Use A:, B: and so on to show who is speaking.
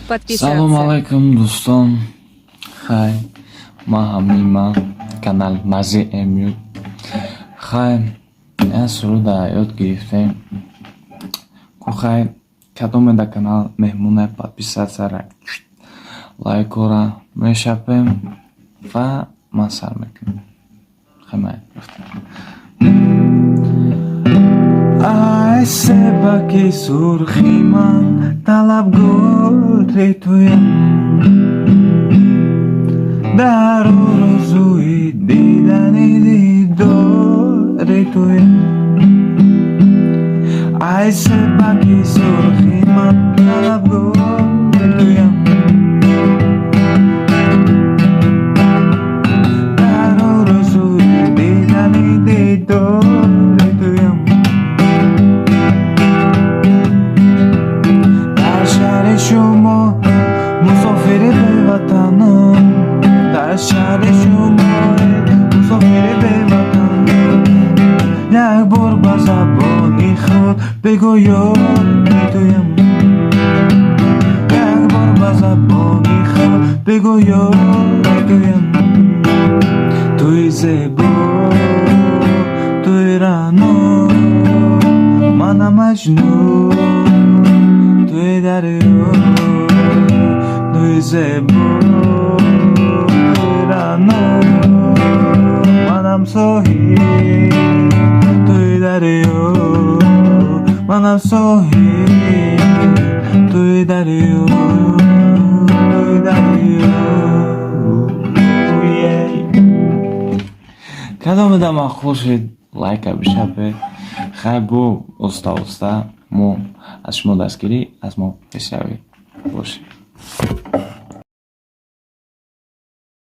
A: подписываться.
B: Салом алейкум, дӯстон. Хай, ман ҳамиман, канал Мази Эмют. Хай, ян суруда ёд гирифтем. Хай, кадоме да канал меҳмоне подписатсияра лайкора мешапем ва ман сар мекунем. Хаймай гуфтем. Ай себаки сурхи ман талабгори туям дар орзуи дидани дидори туям ай себаки сурхи ман талабгори туям дар орзуи дидани дидори туям شما مسافر به وطنم در شهر شما مسافر به وطنم یک بار با زبانی خود بگو یاد میتویم یک بار با زبانی خود بگو یاد میتویم توی زیبا توی رعنا منم مجنون توی دریا توی زیبا توی رعنا منم ساحل توی دریا منم ساحل توی دریا توی دریا کدام دم خوشید لایک بشبه خیلی بو استا мо аз шумо дастгирӣ аз мо бисёр бошед.